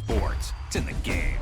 Sports. It's in the game.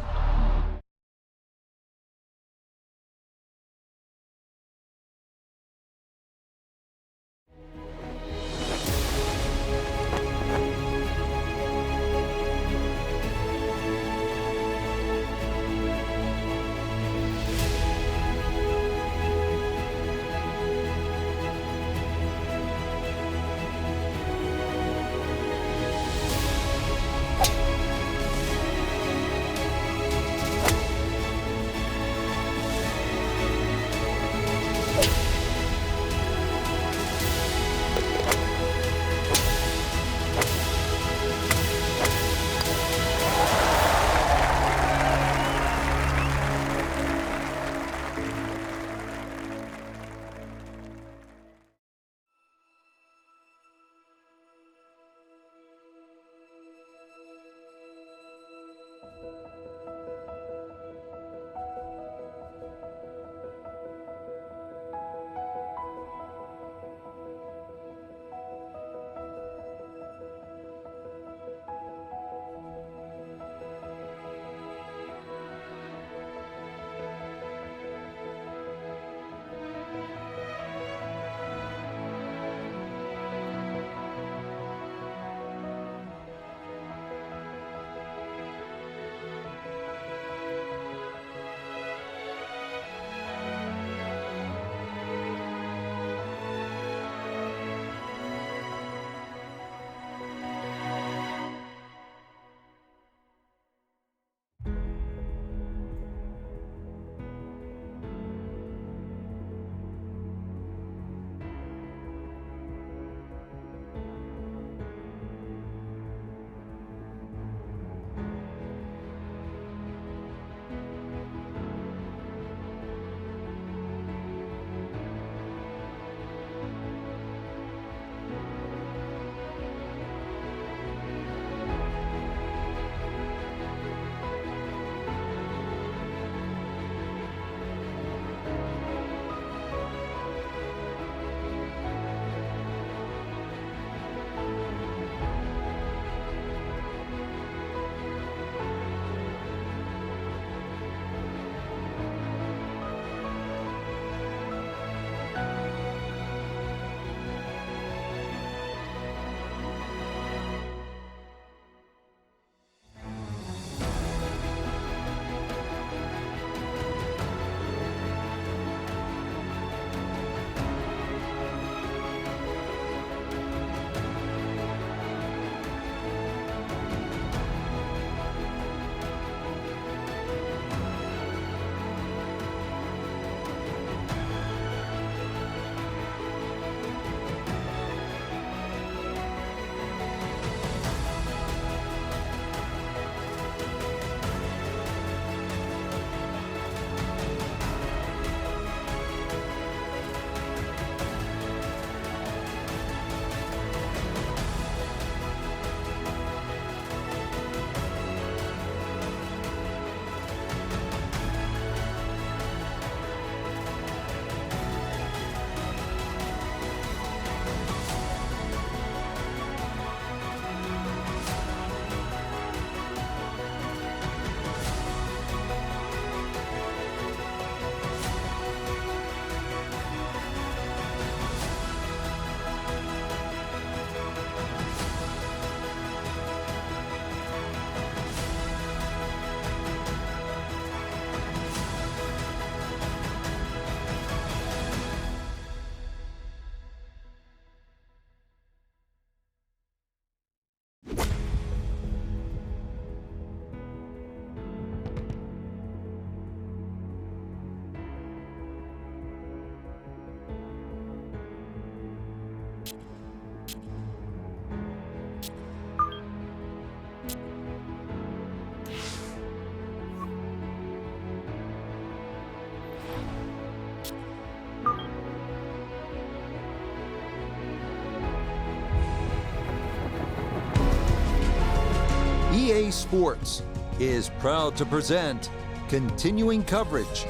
EA Sports is proud to present continuing coverage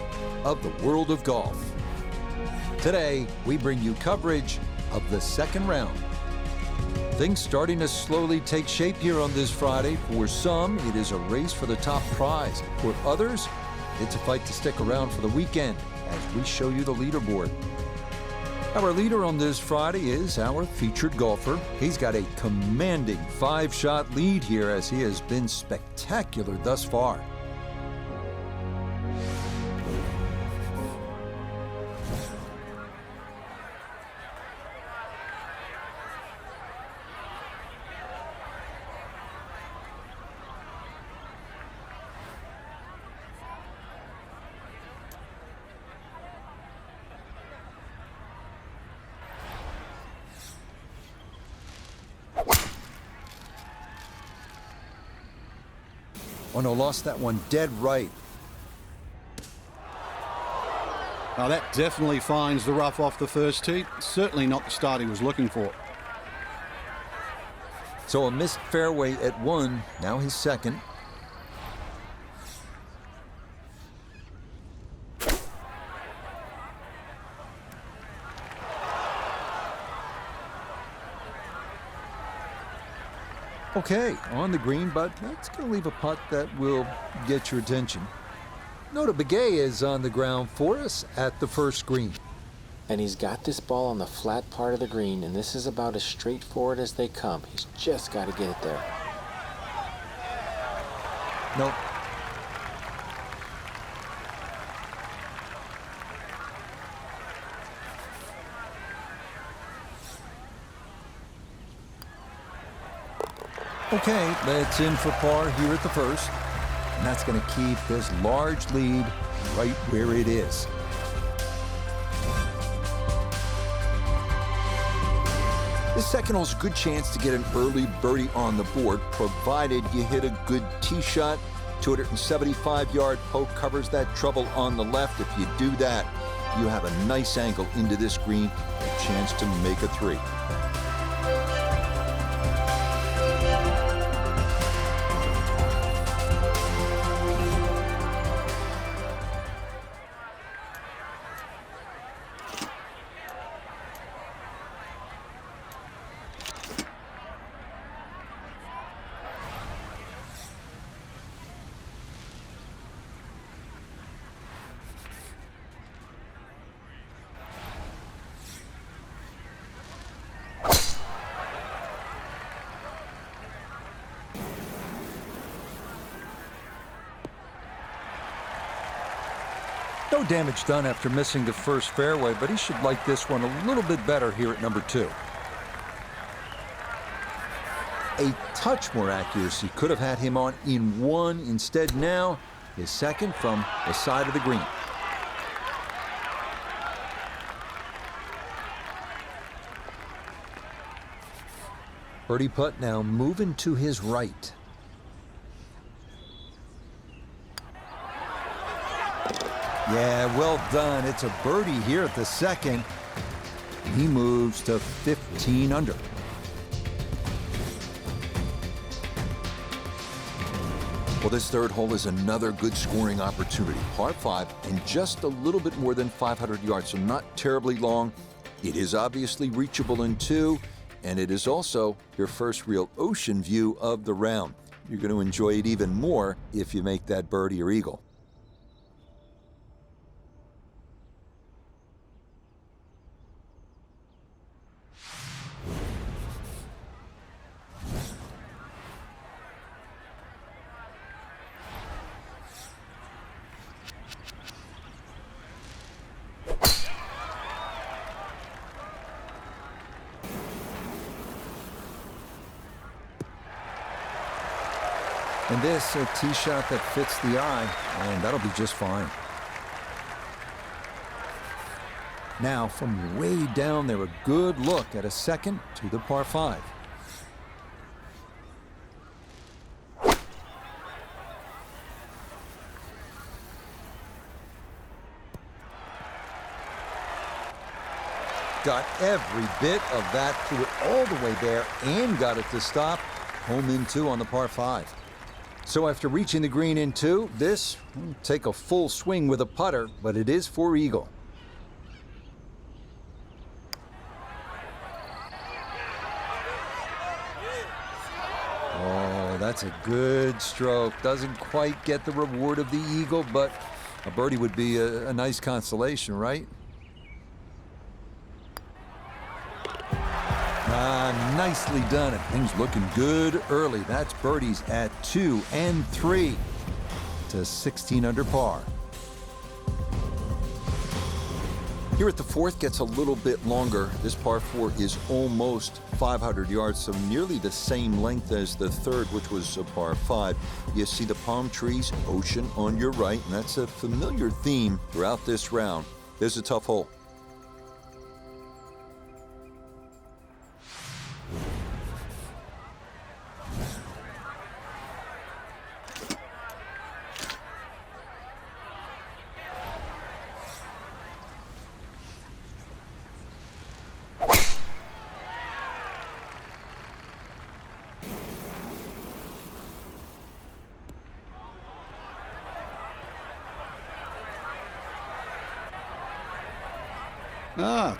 of the world of golf. Today, we bring you coverage of the second round. Things starting to slowly take shape here on this Friday. For some, it is a race for the top prize. For others, it's a fight to stick around for the weekend as we show you the leaderboard. Our leader on this Friday is our featured golfer. He's got a commanding 5-shot lead here as he has been spectacular thus far. Oh no, lost that one dead right. Now that definitely finds the rough off the first tee. Certainly not the start he was looking for. So a missed fairway at 1, now his second. Okay, on the green, but that's going to leave a putt that will get your attention. Nota Begay is on the ground for us at the first green. And he's got this ball on the flat part of the green, and this is about as straightforward as they come. He's just got to get it there. Nope. Okay, that's in for par here at the first. And that's going to keep this large lead right where it is. This second hole's a good chance to get an early birdie on the board, provided you hit a good tee shot. 275-yard poke covers that trouble on the left. If you do that, you have a nice angle into this green, a chance to make a 3. No damage done after missing the first fairway, but he should like this one a little bit better here at number 2. A touch more accuracy could have had him on in 1. Instead now, his second from the side of the green. Birdie putt now moving to his right. Yeah, well done. It's a birdie here at the second. He moves to 15 under. Well, this third hole is another good scoring opportunity. Par 5 and just a little bit more than 500 yards, so not terribly long. It is obviously reachable in 2, and it is also your first real ocean view of the round. You're going to enjoy it even more if you make that birdie or eagle. And this, a tee shot that fits the eye, and that'll be just fine. Now, from way down there, a good look at a second to the par 5. Got every bit of that, threw it all the way there, and got it to stop. Home in 2 on the par 5. So after reaching the green in 2, this will take a full swing with a putter, but it is for eagle. that's a good stroke. Doesn't quite get the reward of the eagle, but a birdie would be a nice consolation, right? Nicely done. And things looking good early. That's birdies at 2 and 3 to 16 under par. Here at the fourth gets a little bit longer. This par 4 is almost 500 yards, so nearly the same length as the third, which was a par 5. You see the palm trees, ocean on your right, and that's a familiar theme throughout this round. There's a tough hole.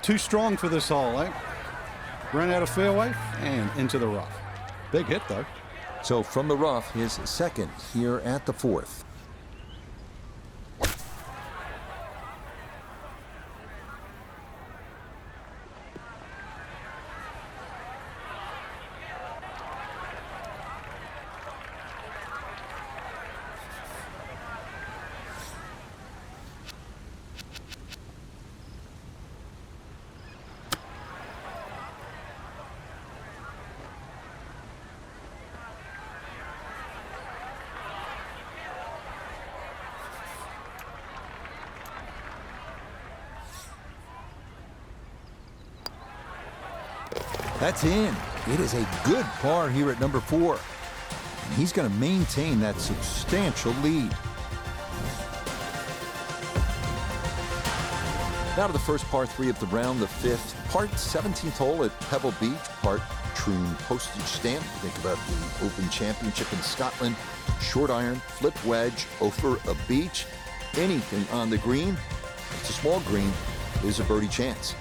Too strong for this hole, eh? Ran out of fairway and into the rough. Big hit, though. So from the rough, his second here at the fourth. That's in. It is a good par here at number 4. And he's going to maintain that substantial lead. Now to the first par 3 of the round, the 5th. Part 17th hole at Pebble Beach. Part Troon postage stamp. Think about the Open Championship in Scotland. Short iron, flip wedge over a beach. Anything on the green, it's a small green, is a birdie chance.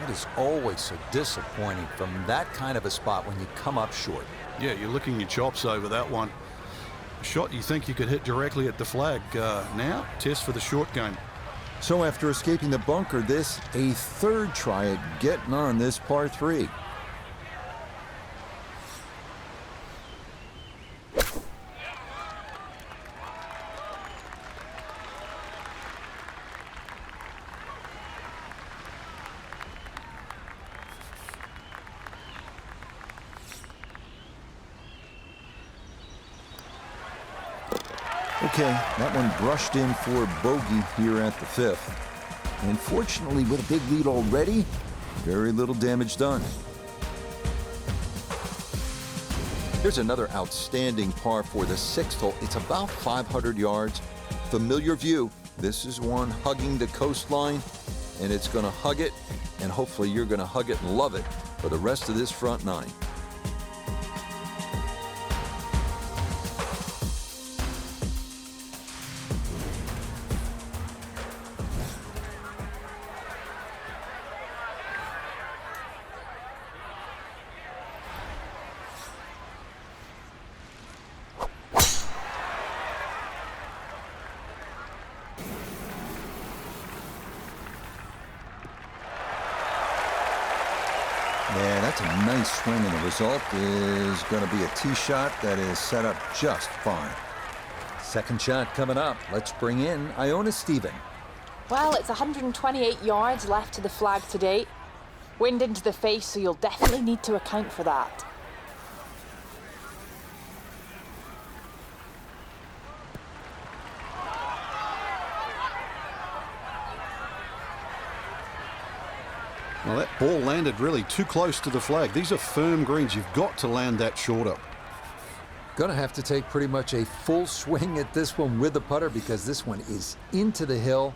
It is always so disappointing from that kind of a spot when you come up short. Yeah, you're licking your chops over that one. A shot you think you could hit directly at the flag. Now, test for the short game. So after escaping the bunker, this a third try at getting on this par 3. Okay, that one brushed in for bogey here at the 5th. Unfortunately, with a big lead already, very little damage done. Here's another outstanding par for the 6th hole. It's about 500 yards. Familiar view. This is one hugging the coastline, and it's going to hug it, and hopefully you're going to hug it and love it for the rest of this front 9. Yeah, that's a nice swing, and the result is going to be a tee shot that is set up just fine. Second shot coming up. Let's bring in Iona Stephen. Well, it's 128 yards left to the flag today. Wind into the face, so you'll definitely need to account for that. Well, that ball landed really too close to the flag. These are firm greens. You've got to land that shorter. Going to have to take pretty much a full swing at this one with the putter because this one is into the hill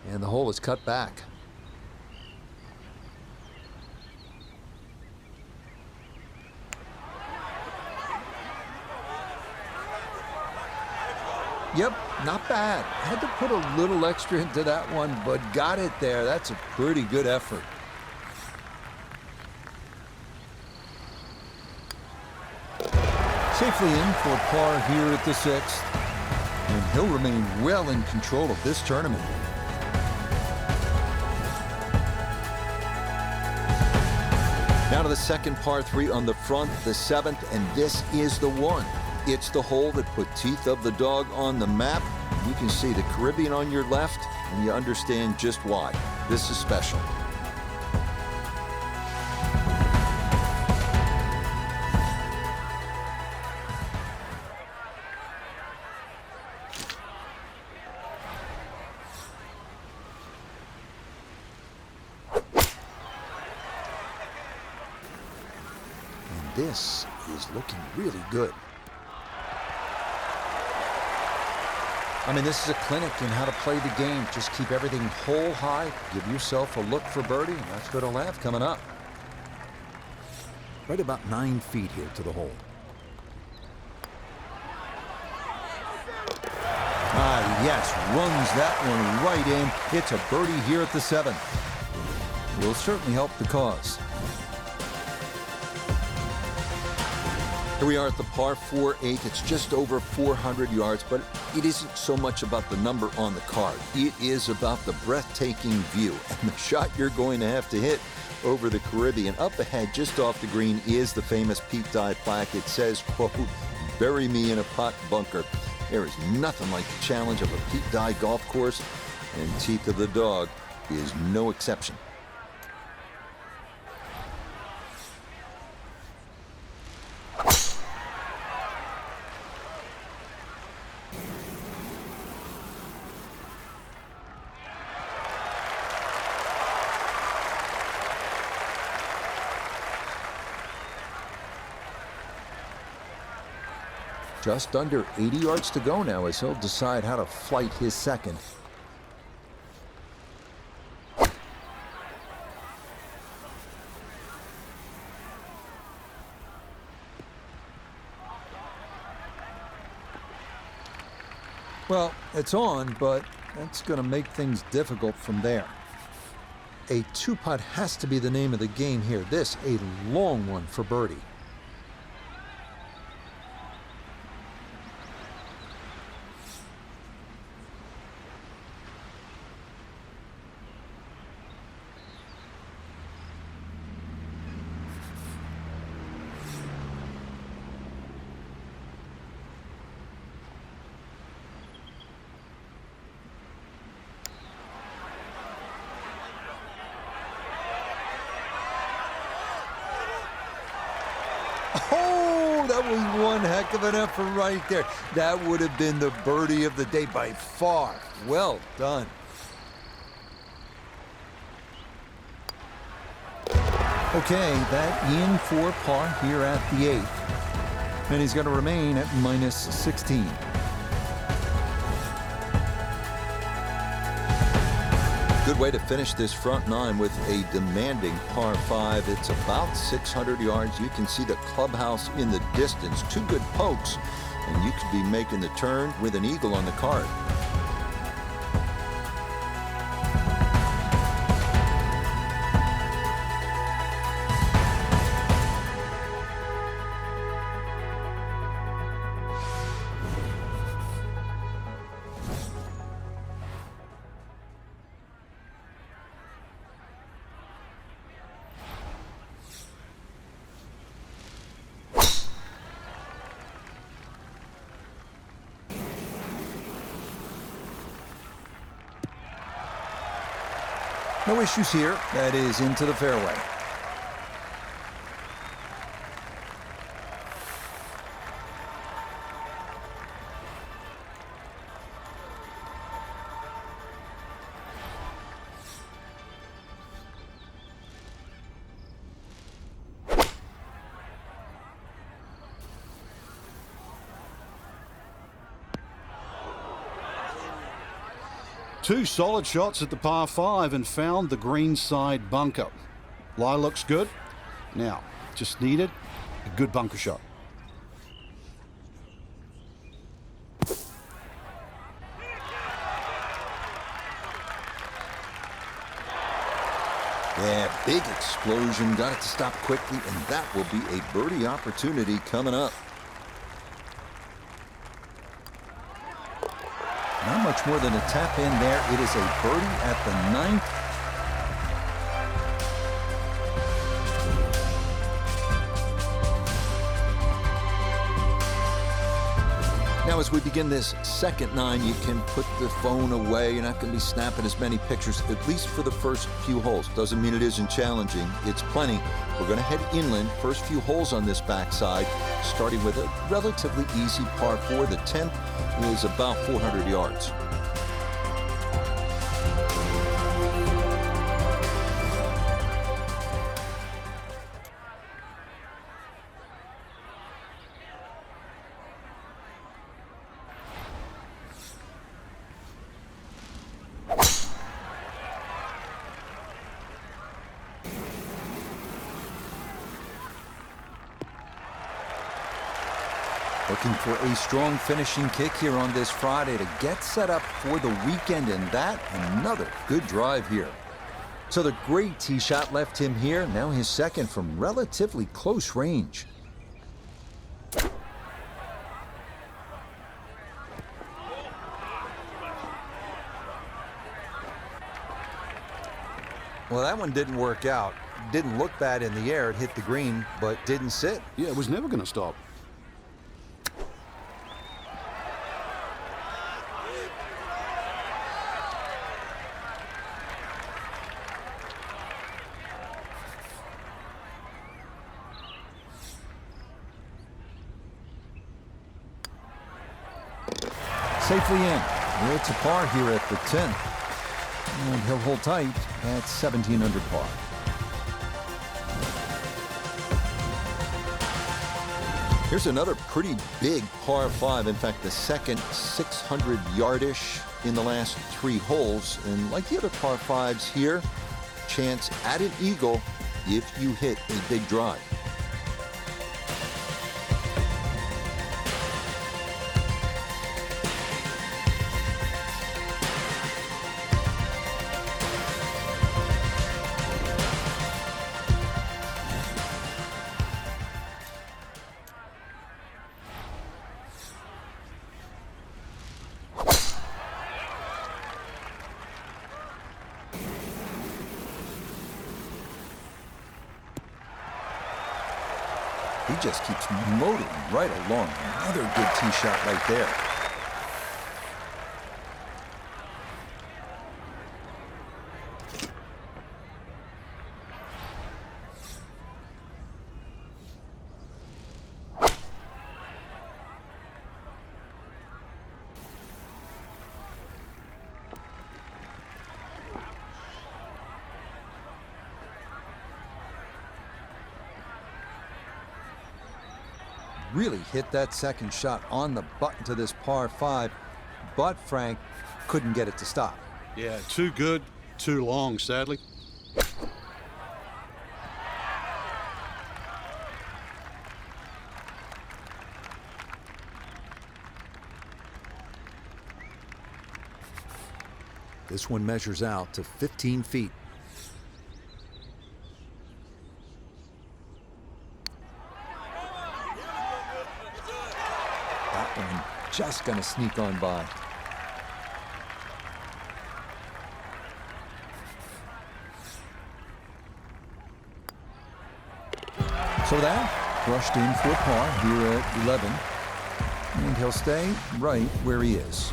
And the hole is cut back. Yep, not bad. Had to put a little extra into that one, but got it there. That's a pretty good effort. Safely in for par here at the 6th. And he'll remain well in control of this tournament. Now to the second par 3 on the front, the 7th, and this is the one. It's the hole that put Teeth of the Dog on the map. You can see the Caribbean on your left, and you understand just why. This is special. And this is looking really good. I mean, this is a clinic in how to play the game. Just keep everything hole high, give yourself a look for birdie, and that's going to laugh coming up. Right about 9 feet here to the hole. Ah, yes, runs that one right in. It's a birdie here at the 7th. Will certainly help the cause. Here we are at the par 4-8. It's just over 400 yards, but it isn't so much about the number on the card. It is about the breathtaking view and the shot you're going to have to hit over the Caribbean. Up ahead, just off the green, is the famous Pete Dye plaque. It says, quote, "Bury me in a pot bunker." There is nothing like the challenge of a Pete Dye golf course, and Teeth of the Dog is no exception. Just under 80 yards to go now as he'll decide how to flight his second. Well, it's on, but that's going to make things difficult from there. A 2-putt has to be the name of the game here. This, a long one for birdie. Oh, that was one heck of an effort right there. That would have been the birdie of the day by far. Well done. Okay, that in for par here at the 8th. And he's going to remain at minus 16. Good way to finish this front 9 with a demanding par 5. It's about 600 yards. You can see the clubhouse in the distance. 2 good pokes, and you could be making the turn with an eagle on the card. No issues here. That is into the fairway. Two solid shots at the par 5 and found the green side bunker. Lie looks good. Now, just needed a good bunker shot. Yeah, big explosion. Got it to stop quickly, and that will be a birdie opportunity coming up. Not much more than a tap in there. It is a birdie at the 9th. Now, as we begin this second 9, you can put the phone away. You're not going to be snapping as many pictures, at least for the first few holes. Doesn't mean it isn't challenging. It's plenty. We're going to head inland. First few holes on this backside, starting with a relatively easy par 4. The 10th is about 400 yards. Looking for a strong finishing kick here on this Friday to get set up for the weekend, and that another good drive here. So the great tee shot left him here. Now his second from relatively close range. Well, that one didn't work out. Didn't look bad in the air. It hit the green, but didn't sit. Yeah, it was never going to stop. Safely in. It's a par here at the 10th. And he'll hold tight at 17 under par. Here's another pretty big par 5. In fact, the second 600 yardish in the last 3 holes. And like the other par 5s here, chance at an eagle if you hit a big drive. He just keeps motoring right along. Another good tee shot right there. Really hit that second shot on the button to this par 5, but Frank couldn't get it to stop. Yeah, too good, too long, sadly. This one measures out to 15 feet. Just gonna sneak on by. So that brushed in for a par here at 11. And he'll stay right where he is.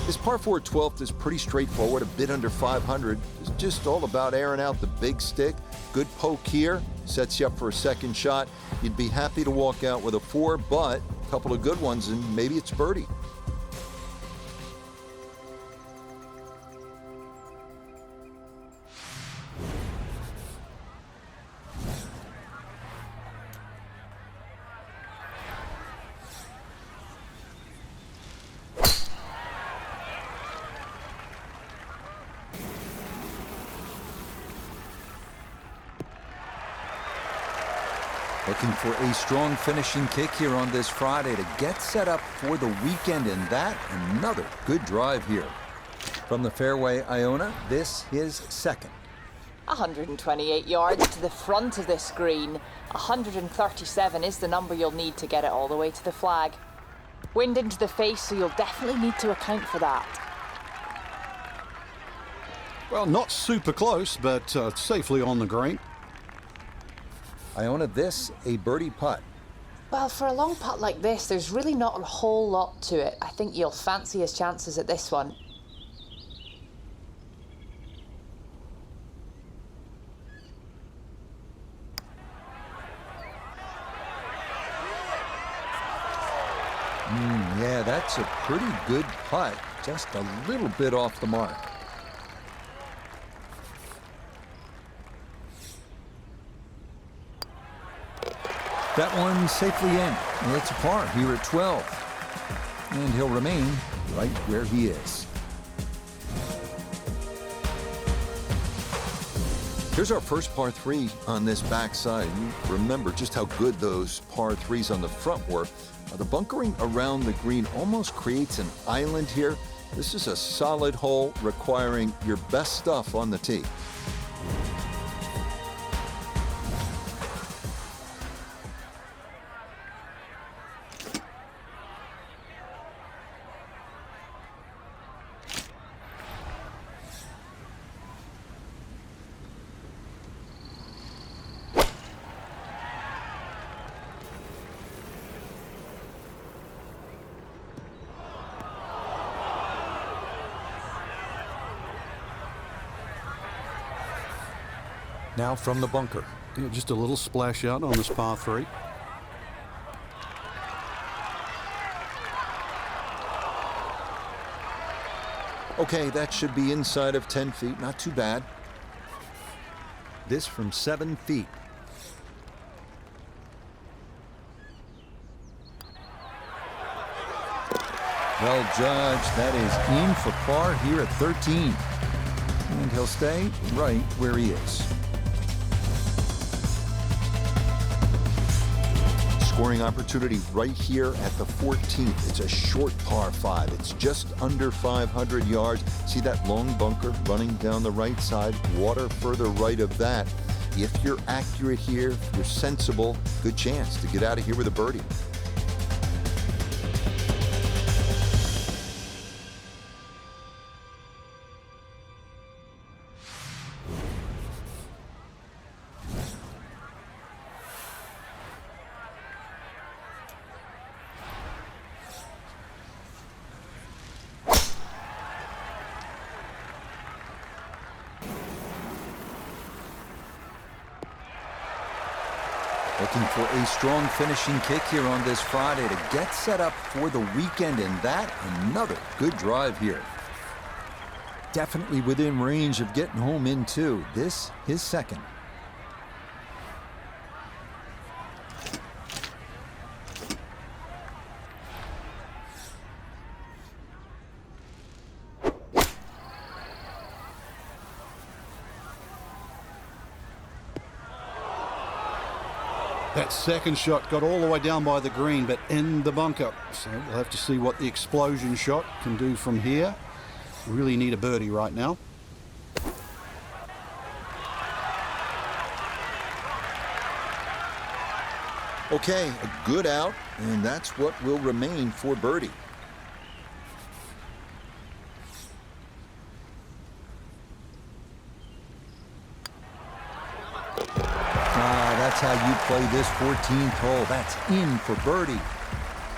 His par 4 12th is pretty straightforward, a bit under 500. It's just all about airing out the big stick. Good poke here, sets you up for a second shot. You'd be happy to walk out with a 4, but a couple of good ones, and maybe it's birdie. Looking for a strong finishing kick here on this Friday to get set up for the weekend, and that another good drive here. From the fairway, Iona, this his second. 128 yards to the front of this green. 137 is the number you'll need to get it all the way to the flag. Wind into the face, so you'll definitely need to account for that. Well, not super close, but safely on the green. Iona, this a birdie putt. Well, for a long putt like this, there's really not a whole lot to it. I think you'll fancy his chances at this one. Yeah, that's a pretty good putt. Just a little bit off the mark. That one safely in. And it's a par here at 12. And he'll remain right where he is. Here's our first par 3 on this backside. You remember just how good those par 3s on the front were. The bunkering around the green almost creates an island here. This is a solid hole requiring your best stuff on the tee. Now from the bunker. Yeah, just a little splash out on this par 3. Okay, that should be inside of 10 feet. Not too bad. This from 7 feet. Well judged. That is in for par here at 13. And he'll stay right where he is. Scoring opportunity right here at the 14th. It's a short par 5. It's just under 500 yards. See that long bunker running down the right side? Water further right of that. If you're accurate here, if you're sensible, good chance to get out of here with a birdie. Looking for a strong finishing kick here on this Friday to get set up for the weekend, and that another good drive here. Definitely within range of getting home in two. This his second. That second shot got all the way down by the green, but in the bunker. So we'll have to see what the explosion shot can do from here. Really need a birdie right now. Okay, a good out, and that's what will remain for birdie. That's how you play this 14th hole. That's in for birdie.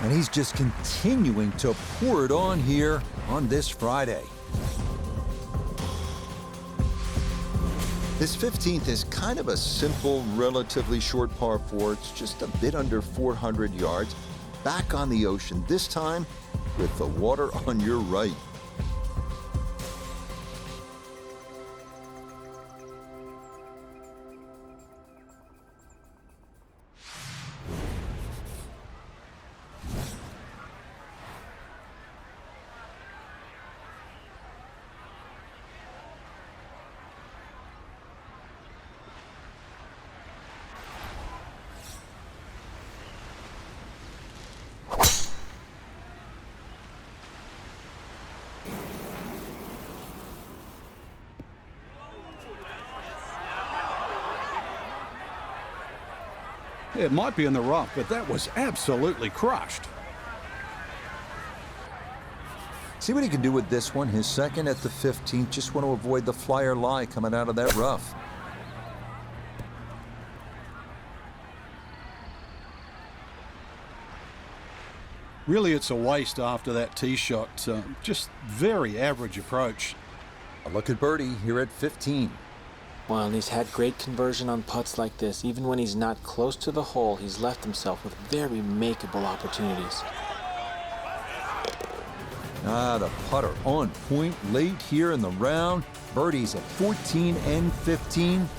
And he's just continuing to pour it on here on this Friday. This 15th is kind of a simple, relatively short par 4. It's just a bit under 400 yards. Back on the ocean, this time with the water on your right. It might be in the rough, but that was absolutely crushed. See what he can do with this one. His second at the 15th. Just want to avoid the flyer lie coming out of that rough. Really, it's a waste after that tee shot. Just very average approach. A look at birdie here at 15. Well, and he's had great conversion on putts like this. Even when he's not close to the hole, he's left himself with very makeable opportunities. The putter on point late here in the round. Birdies at 14 and 15.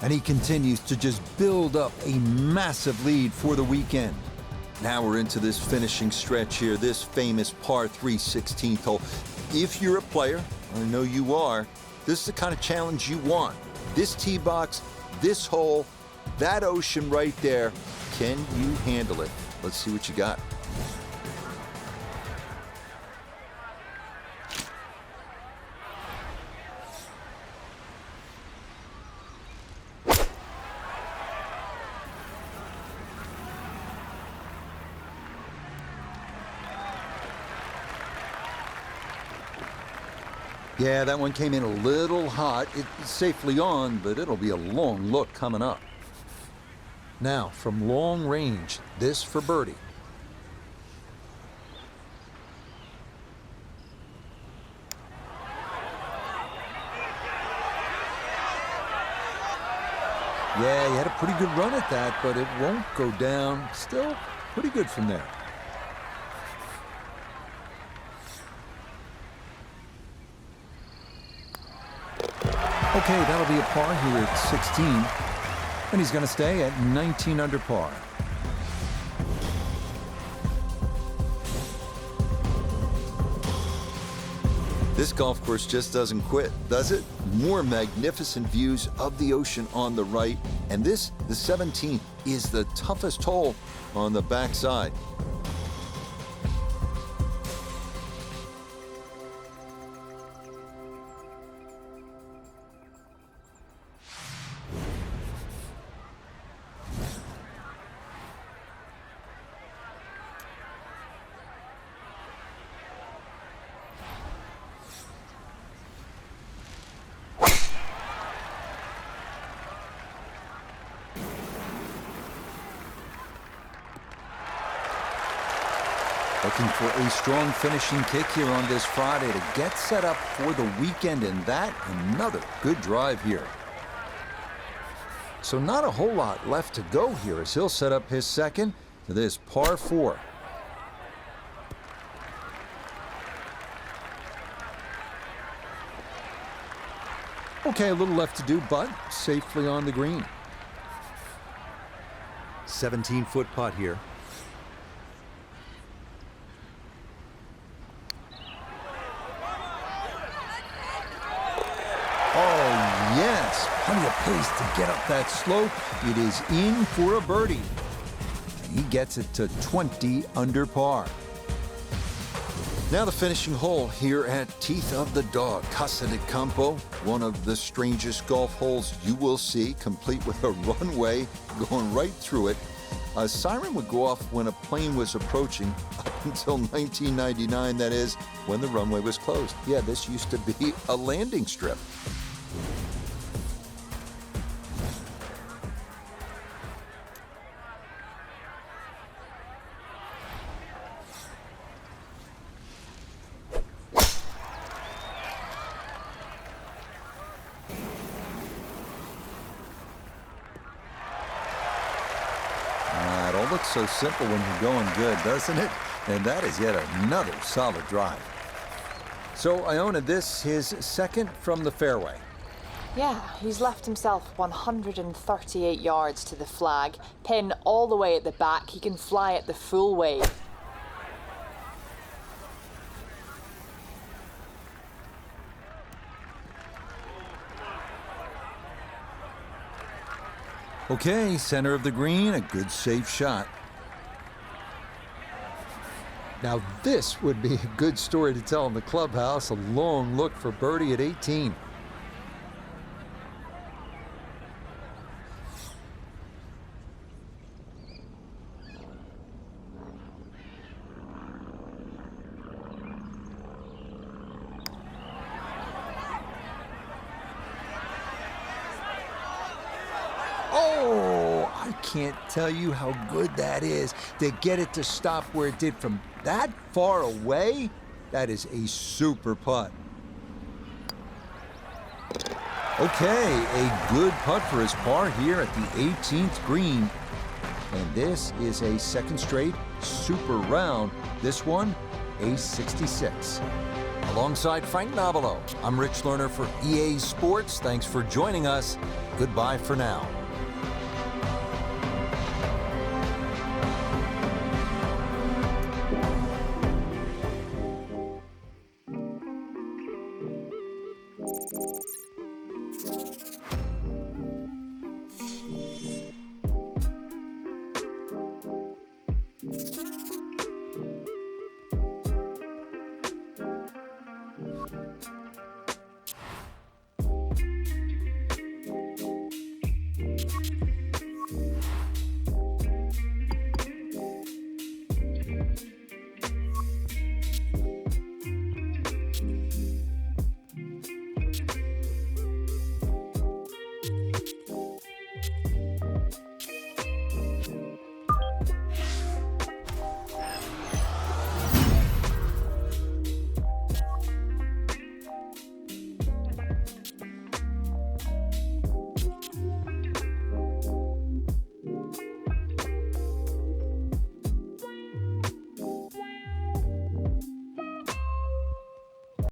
And he continues to just build up a massive lead for the weekend. Now we're into this finishing stretch here, this famous par 3 16th hole. If you're a player, I know you are, this is the kind of challenge you want. This tee box, this hole, that ocean right there. Can you handle it? Let's see what you got. Yeah, that one came in a little hot. It's safely on, but it'll be a long look coming up. Now, from long range, this for birdie. Yeah, he had a pretty good run at that, but it won't go down. Still pretty good from there. Okay, that'll be a par here at 16, and he's going to stay at 19 under par. This golf course just doesn't quit, does it? More magnificent views of the ocean on the right, and this, the 17th, is the toughest hole on the backside. Looking for a strong finishing kick here on this Friday to get set up for the weekend, and that another good drive here. So not a whole lot left to go here as he'll set up his second to this par 4. Okay, a little left to do, but safely on the green. 17-foot putt here. Oh, yes. Plenty of pace to get up that slope. It is in for a birdie. He gets it to 20 under par. Now the finishing hole here at Teeth of the Dog, Casa de Campo, one of the strangest golf holes you will see, complete with a runway going right through it. A siren would go off when a plane was approaching up until 1999, that is, when the runway was closed. Yeah, this used to be a landing strip. It all looks so simple when you're going good, doesn't it? And that is yet another solid drive. So Iona, this his second from the fairway. Yeah, he's left himself 138 yards to the flag. Pin all the way at the back. He can fly it the full way. Okay, center of the green, a good safe shot. Now this would be a good story to tell in the clubhouse, a long look for birdie at 18. can't tell you how good that is to get it to stop where it did from that far away. That is a super putt. Okay, a good putt for his par here at the 18th green. And this is a second straight super round. This one, a 66. Alongside Frank Nobilo, I'm Rich Lerner for EA Sports. Thanks for joining us. Goodbye for now. Thank you.